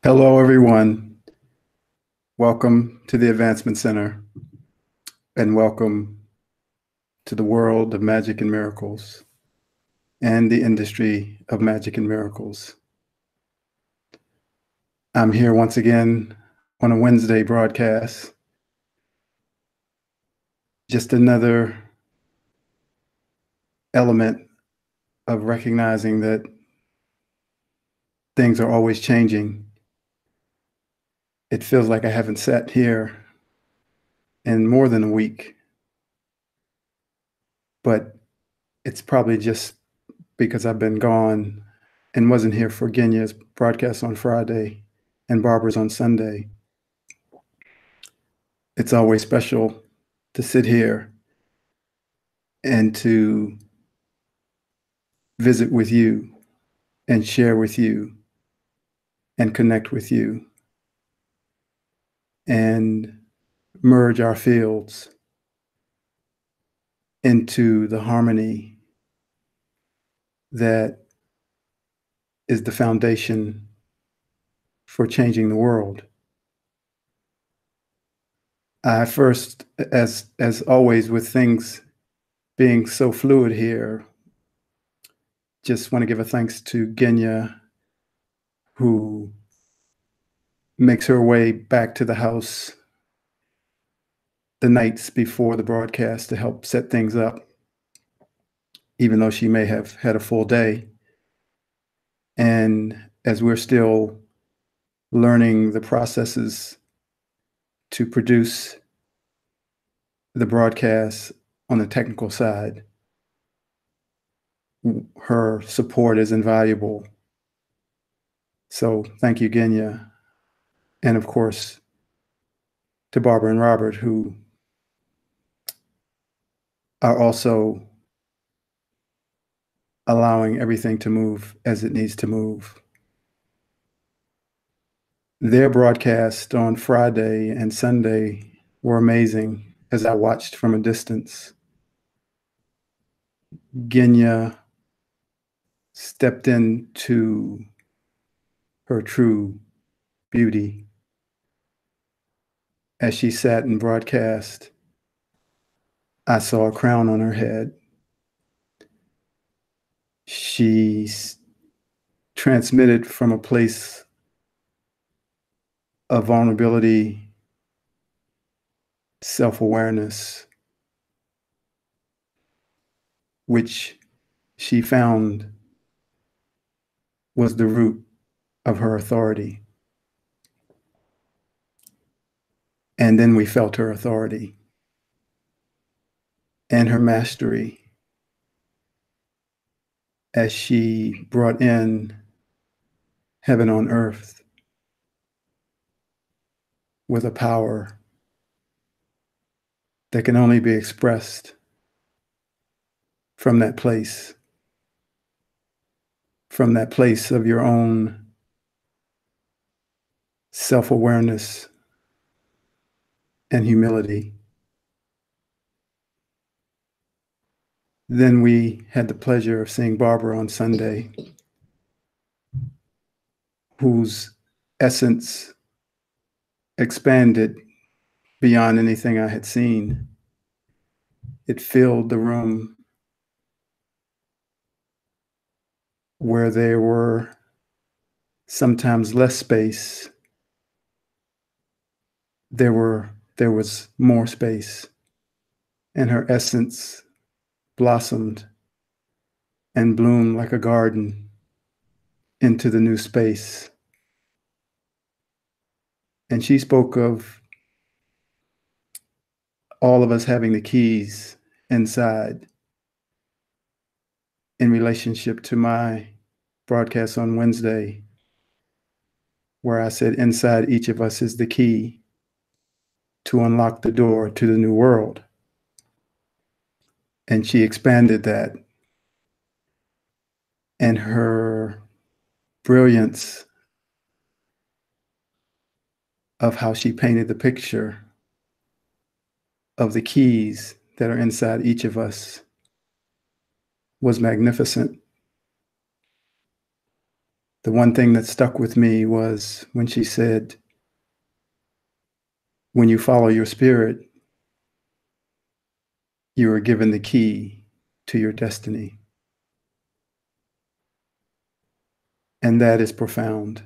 Hello, everyone. Welcome to the Advancement Center, and welcome to the world of magic and miracles and the industry of magic and miracles. I'm here once again on a Wednesday broadcast. Just another element of recognizing that things are always changing. It feels like I haven't sat here in more than a week, but it's probably just because I've been gone and wasn't here for Genya's broadcast on Friday and Barbara's on Sunday. It's always special to sit here and to visit with you and share with you and connect with you and merge our fields into the harmony that is the foundation for changing the world. I first, as always, with things being so fluid here, just want to give a thanks to Genya, who makes her way back to the house the nights before the broadcast to help set things up, even though she may have had a full day. And as we're still learning the processes to produce the broadcast on the technical side, her support is invaluable. So thank you, Genya. And of course, to Barbara and Robert, who are also allowing everything to move as it needs to move. Their broadcast on Friday and Sunday were amazing as I watched from a distance. Genya stepped into her true beauty as she sat and broadcast. I saw a crown on her head. She transmitted from a place of vulnerability, self-awareness, which she found was the root of her authority. And then we felt her authority and her mastery as she brought in heaven on earth with a power that can only be expressed from that place of your own self-awareness and humility. Then we had the pleasure of seeing Barbara on Sunday, whose essence expanded beyond anything I had seen. It filled the room where there were sometimes less space. There was more space, and her essence blossomed and bloomed like a garden into the new space. And she spoke of all of us having the keys inside in relationship to my broadcast on Wednesday, where I said inside each of us is the key to unlock the door to the new world. And she expanded that. And her brilliance of how she painted the picture of the keys that are inside each of us was magnificent. The one thing that stuck with me was when she said, when you follow your spirit, you are given the key to your destiny. And that is profound.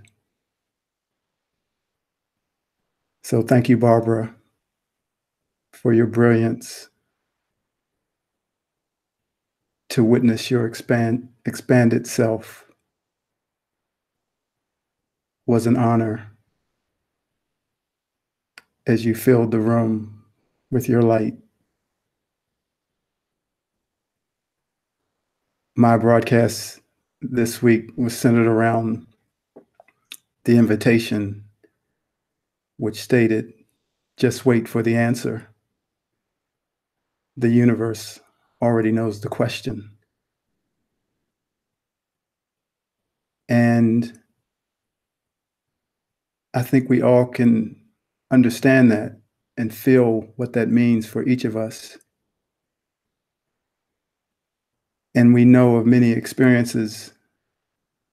So thank you, Barbara, for your brilliance to witness your expanded self was an honor as you filled the room with your light. My broadcast this week was centered around the invitation, which stated, just wait for the answer. The universe already knows the question. And I think we all can understand that and feel what that means for each of us. And we know of many experiences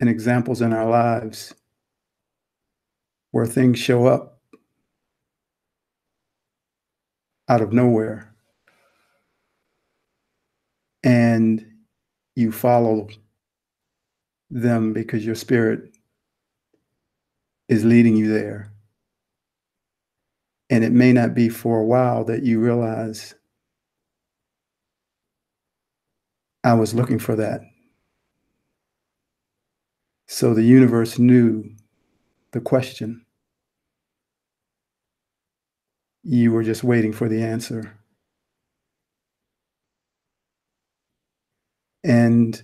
and examples in our lives where things show up out of nowhere and you follow them because your spirit is leading you there. And it may not be for a while that you realize, I was looking for that. So the universe knew the question. You were just waiting for the answer. And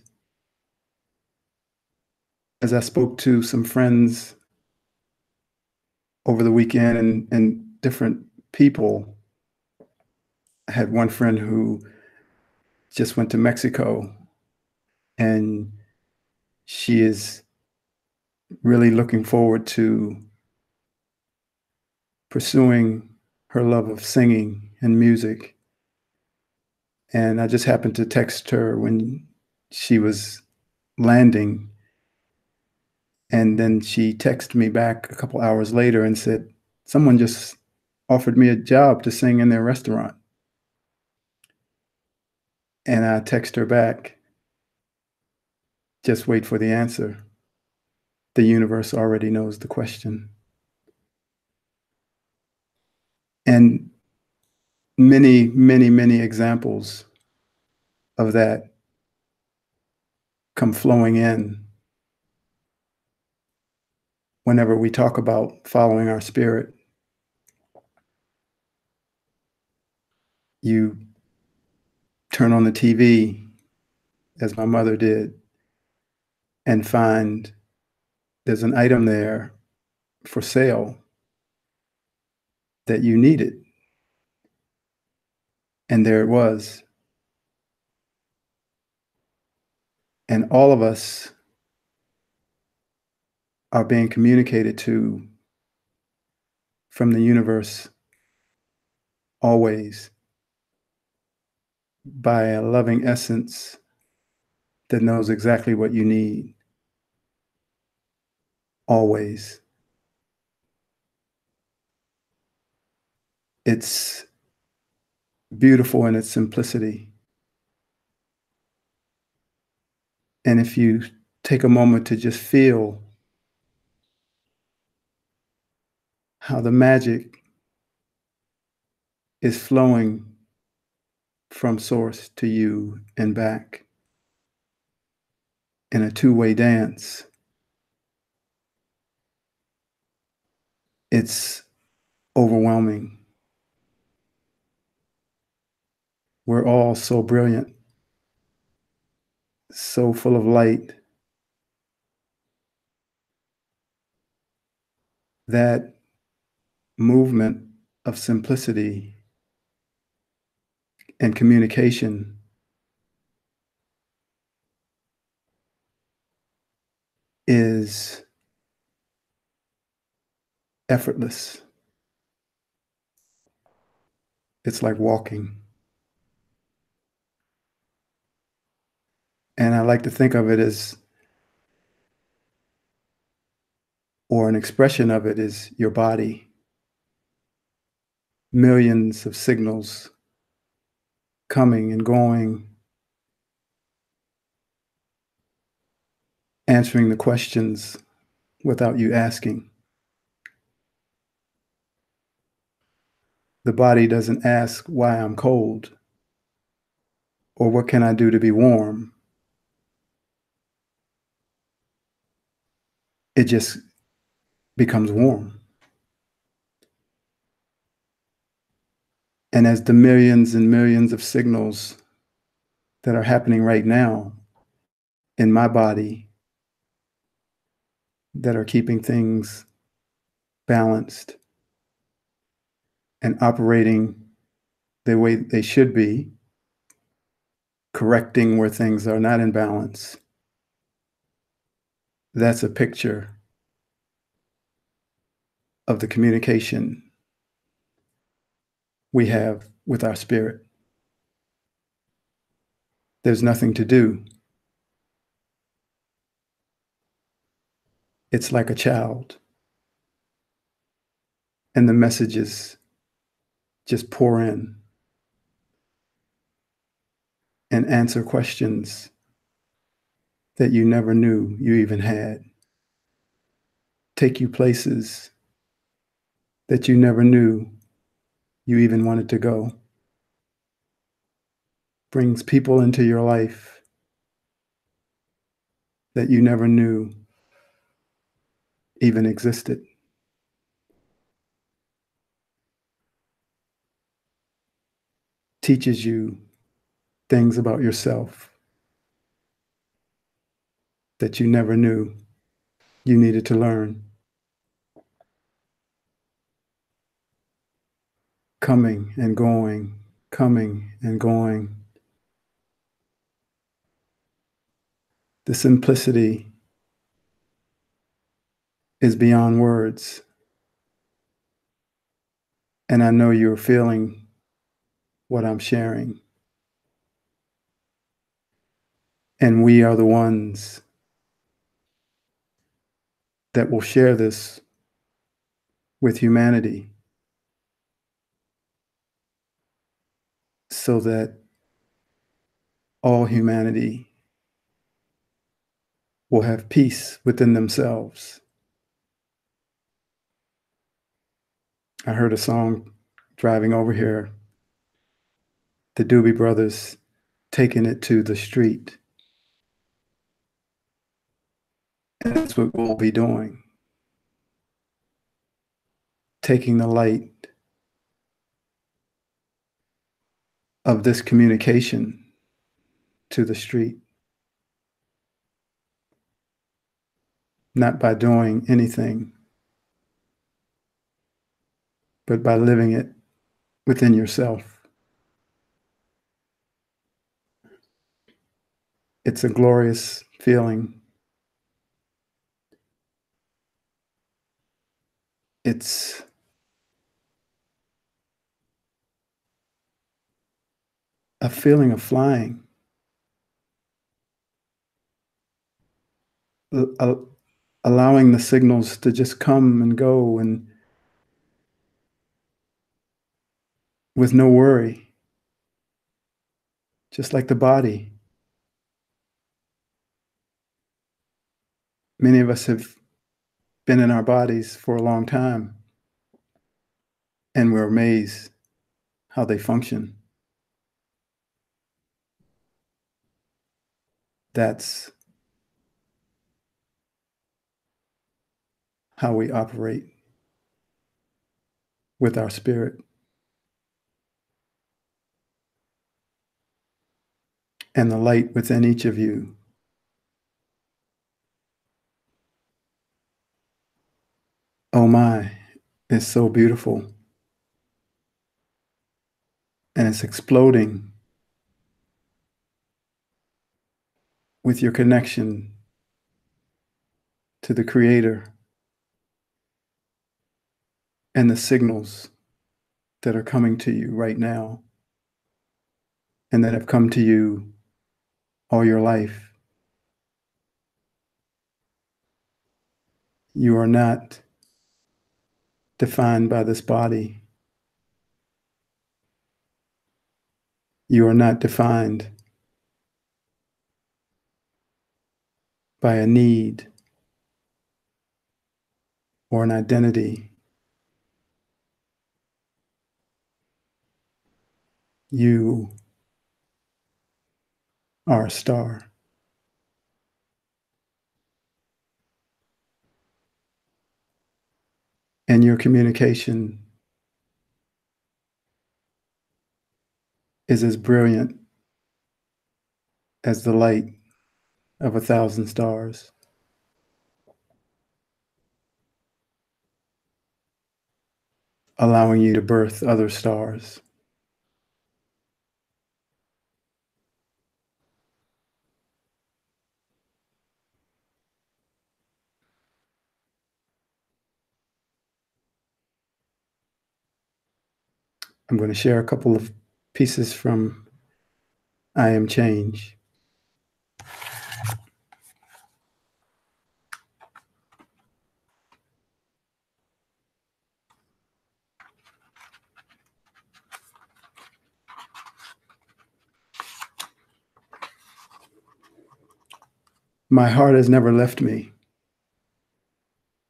as I spoke to some friends over the weekend and different people, I had one friend who just went to Mexico, and she is really looking forward to pursuing her love of singing and music. And I just happened to text her when she was landing. And then she texted me back a couple hours later and said, someone just offered me a job to sing in their restaurant. And I text her back, just wait for the answer. The universe already knows the question. And many, many, many examples of that come flowing in whenever we talk about following our spirit. You turn on the TV, as my mother did, and find there's an item there for sale that you needed. And there it was. And all of us are being communicated to from the universe always by a loving essence that knows exactly what you need. Always. It's beautiful in its simplicity. And if you take a moment to just feel how the magic is flowing from source to you and back in a two-way dance, it's overwhelming. We're all so brilliant, so full of light, that movement of simplicity and communication is effortless. It's like walking. And I like to think of it as or an expression of it is your body. Millions of signals coming and going, answering the questions without you asking. The body doesn't ask why I'm cold or what can I do to be warm. It just becomes warm. And as the millions and millions of signals that are happening right now in my body that are keeping things balanced and operating the way they should be, correcting where things are not in balance, that's a picture of the communication we have with our spirit. There's nothing to do. It's like a child. And the messages just pour in and answer questions that you never knew you even had. Take you places that you never knew you even wanted to go. Brings people into your life that you never knew even existed. Teaches you things about yourself that you never knew you needed to learn. Coming and going, coming and going. The simplicity is beyond words. And I know you're feeling what I'm sharing. And we are the ones that will share this with humanity so that all humanity will have peace within themselves. I heard a song driving over here, the Doobie Brothers taking it to the street. And that's what we'll be doing. Taking the light of this communication to the street. Not by doing anything, but by living it within yourself. It's a glorious feeling. It's a feeling of flying, allowing the signals to just come and go and with no worry, just like the body. Many of us have been in our bodies for a long time, and we're amazed how they function. That's how we operate with our spirit. And the light within each of you oh my, is so beautiful. And it's exploding with your connection to the Creator and the signals that are coming to you right now and that have come to you all your life. You are not defined by this body. You are not defined by a need or an identity. You are a star. And your communication is as brilliant as the light of 1,000 stars. Allowing you to birth other stars. I'm going to share a couple of pieces from I Am Change. My heart has never left me.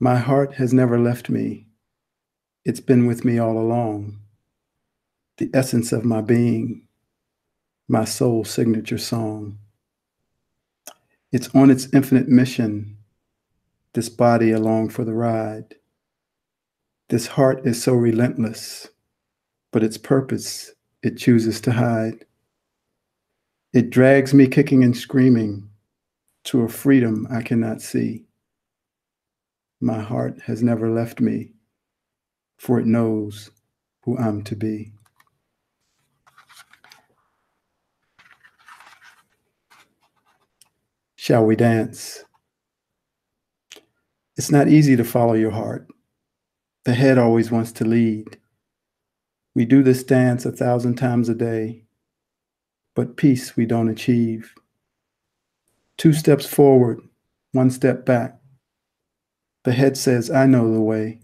My heart has never left me. It's been with me all along. The essence of my being, my soul signature song. It's on its infinite mission, this body along for the ride. This heart is so relentless, but its purpose it chooses to hide. It drags me kicking and screaming to a freedom I cannot see. My heart has never left me, for it knows who I'm to be. Shall we dance? It's not easy to follow your heart. The head always wants to lead. We do this dance 1,000 times a day, but peace we don't achieve. 2 steps forward, 1 step back. The head says, I know the way.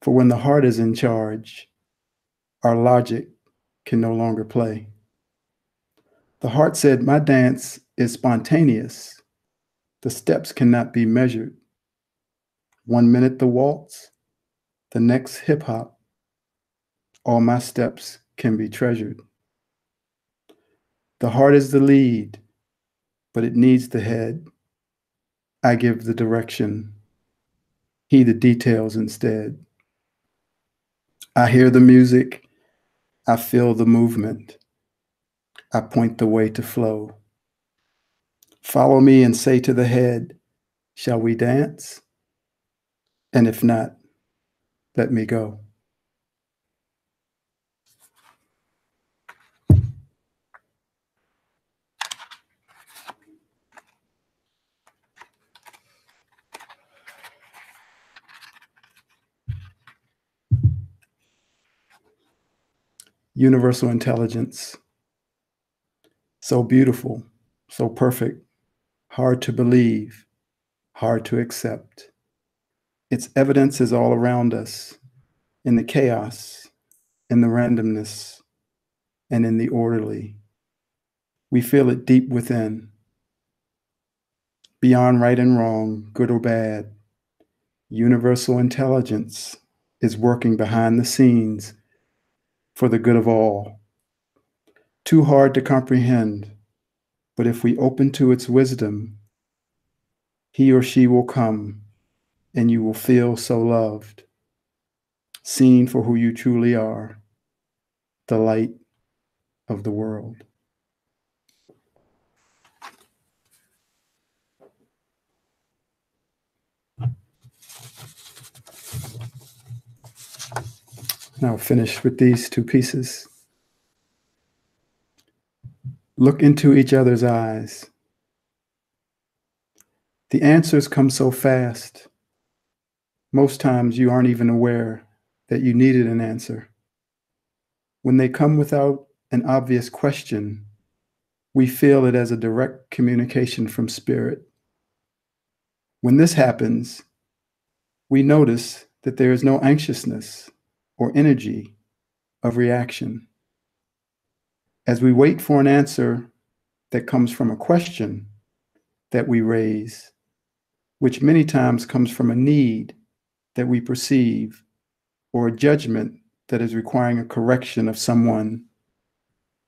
For when the heart is in charge, our logic can no longer play. The heart said, my dance is spontaneous. The steps cannot be measured. 1 minute the waltz, the next hip hop. All my steps can be treasured. The heart is the lead, but it needs the head. I give the direction, he the details instead. I hear the music, I feel the movement. I point the way to flow. Follow me and say to the head, shall we dance? And if not, let me go. Universal intelligence. So beautiful, so perfect, hard to believe, hard to accept. Its evidence is all around us, in the chaos, in the randomness, and in the orderly. We feel it deep within. Beyond right and wrong, good or bad, universal intelligence is working behind the scenes for the good of all. Too hard to comprehend, but if we open to its wisdom, he or she will come and you will feel so loved, seen for who you truly are, the light of the world. Now finish with these 2 pieces. Look into each other's eyes. The answers come so fast. Most times you aren't even aware that you needed an answer. When they come without an obvious question, we feel it as a direct communication from spirit. When this happens, we notice that there is no anxiousness or energy of reaction. As we wait for an answer that comes from a question that we raise, which many times comes from a need that we perceive or a judgment that is requiring a correction of someone,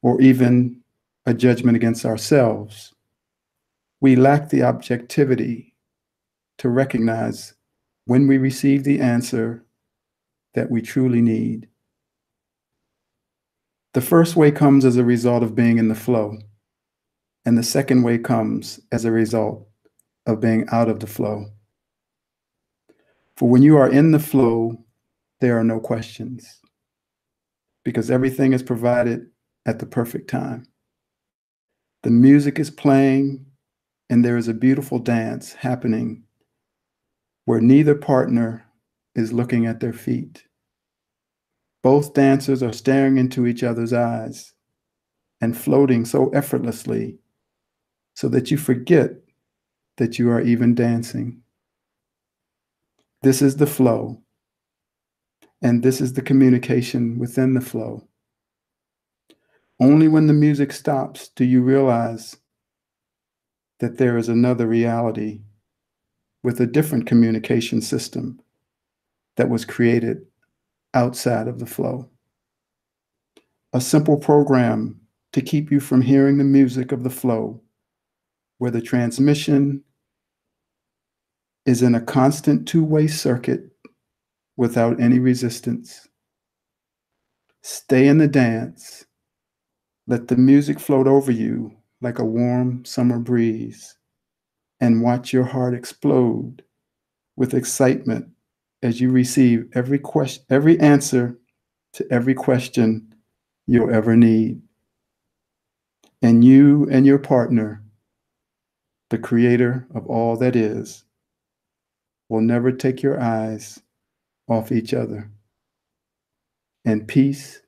or even a judgment against ourselves, we lack the objectivity to recognize when we receive the answer that we truly need. The first way comes as a result of being in the flow, and the second way comes as a result of being out of the flow. For when you are in the flow, there are no questions, because everything is provided at the perfect time. The music is playing, and there is a beautiful dance happening where neither partner is looking at their feet. Both dancers are staring into each other's eyes and floating so effortlessly so that you forget that you are even dancing. This is the flow, and this is the communication within the flow. Only when the music stops do you realize that there is another reality with a different communication system that was created outside of the flow. A simple program to keep you from hearing the music of the flow, where the transmission is in a constant two-way circuit without any resistance. Stay in the dance. Let the music float over you like a warm summer breeze, and watch your heart explode with excitement as you receive every answer to every question you'll ever need. And you and your partner, the creator of all that is, will never take your eyes off each other. And peace,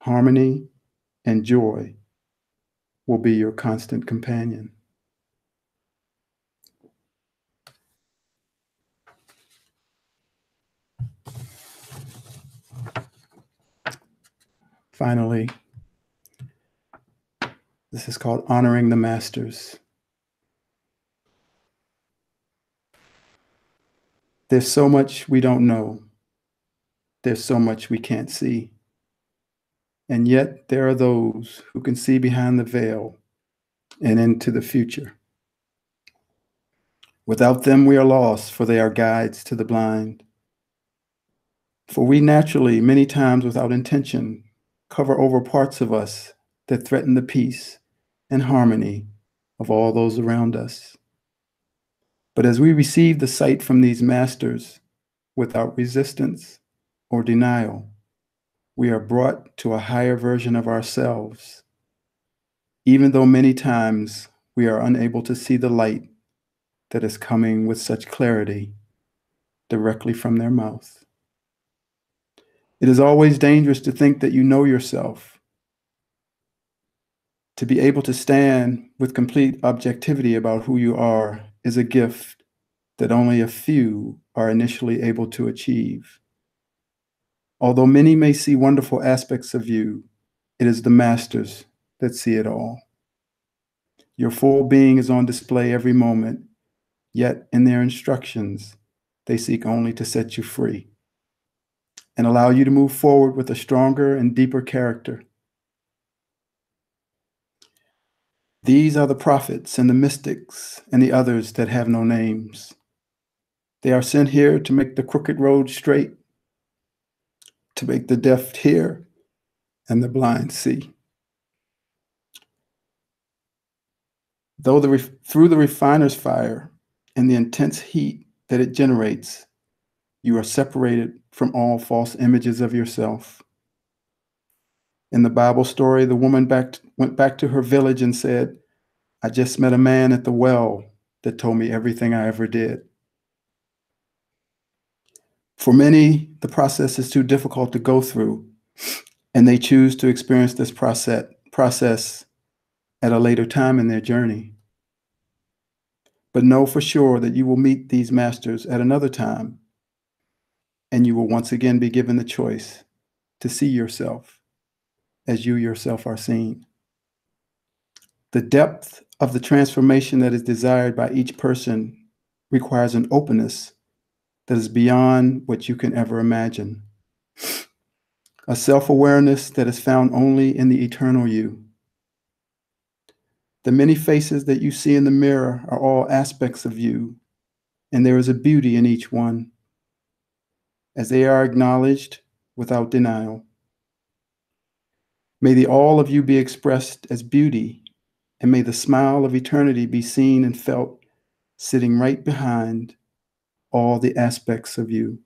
harmony, and joy will be your constant companion. Finally, this is called Honoring the Masters. There's so much we don't know. There's so much we can't see. And yet there are those who can see behind the veil and into the future. Without them, we are lost, for they are guides to the blind. For we naturally, many times without intention, cover over parts of us that threaten the peace and harmony of all those around us. But as we receive the sight from these masters without resistance or denial, we are brought to a higher version of ourselves, even though many times we are unable to see the light that is coming with such clarity directly from their mouth. It is always dangerous to think that you know yourself. To be able to stand with complete objectivity about who you are is a gift that only a few are initially able to achieve. Although many may see wonderful aspects of you, it is the masters that see it all. Your full being is on display every moment, yet in their instructions, they seek only to set you free and allow you to move forward with a stronger and deeper character. These are the prophets and the mystics and the others that have no names. They are sent here to make the crooked road straight, to make the deaf hear and the blind see. Through the refiner's fire and the intense heat that it generates, you are separated from all false images of yourself. In the Bible story, the woman went back to her village and said, "I just met a man at the well that told me everything I ever did." For many, the process is too difficult to go through, and they choose to experience this process at a later time in their journey. But know for sure that you will meet these masters at another time, and you will once again be given the choice to see yourself as you yourself are seen. The depth of the transformation that is desired by each person requires an openness that is beyond what you can ever imagine. A self-awareness that is found only in the eternal you. The many faces that you see in the mirror are all aspects of you, and there is a beauty in each one, as they are acknowledged without denial. May the all of you be expressed as beauty, and may the smile of eternity be seen and felt sitting right behind all the aspects of you.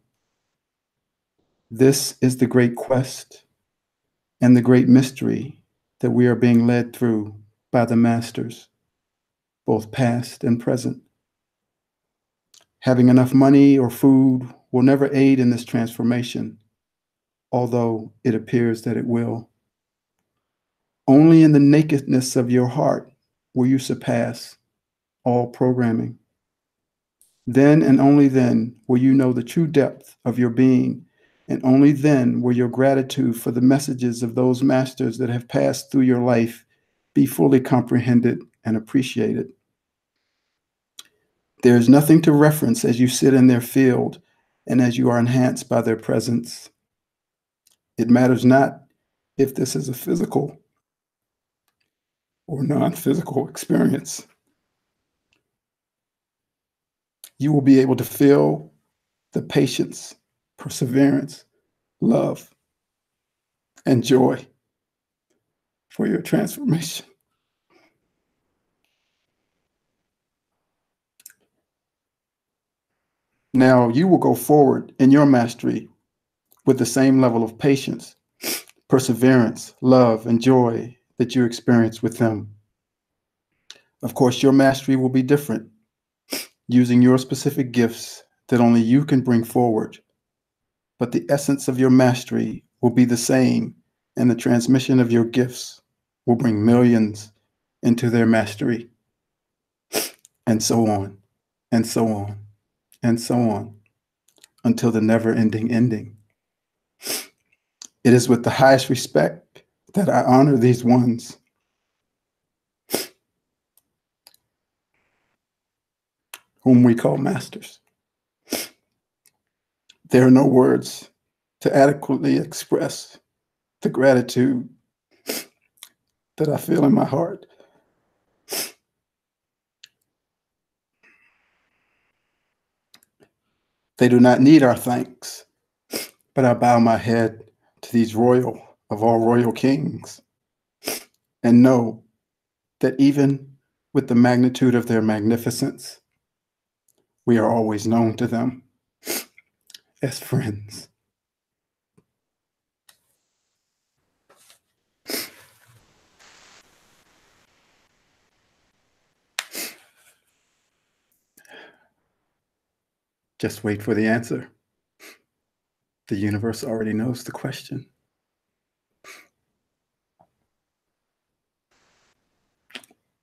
This is the great quest and the great mystery that we are being led through by the masters, both past and present. Having enough money or food will never aid in this transformation, although it appears that it will. Only in the nakedness of your heart will you surpass all programming. Then and only then will you know the true depth of your being, and only then will your gratitude for the messages of those masters that have passed through your life be fully comprehended and appreciated. There is nothing to reference as you sit in their field and as you are enhanced by their presence. It matters not if this is a physical or non-physical experience. You will be able to feel the patience, perseverance, love, and joy for your transformation. Now you will go forward in your mastery with the same level of patience, perseverance, love, and joy that you experience with them. Of course, your mastery will be different, using your specific gifts that only you can bring forward. But the essence of your mastery will be the same, and the transmission of your gifts will bring millions into their mastery. And so on, and so on, and so on, until the never-ending ending. It is with the highest respect that I honor these ones whom we call masters. There are no words to adequately express the gratitude that I feel in my heart. They do not need our thanks, but I bow my head to these royal of all royal kings and know that even with the magnitude of their magnificence, we are always known to them as friends. Just wait for the answer. The universe already knows the question.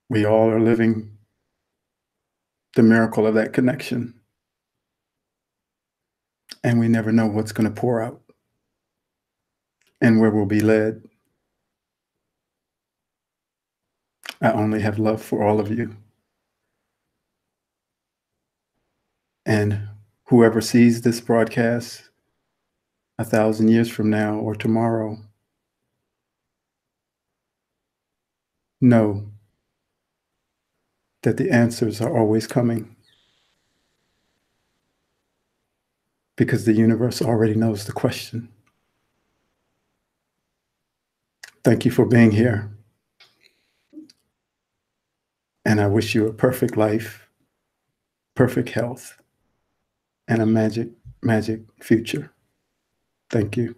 We all are living the miracle of that connection. And we never know what's going to pour out and where we'll be led. I only have love for all of you. And whoever sees this broadcast 1,000 years from now or tomorrow, know that the answers are always coming, because the universe already knows the question. Thank you for being here. And I wish you a perfect life, perfect health, and a magic, magic future. Thank you.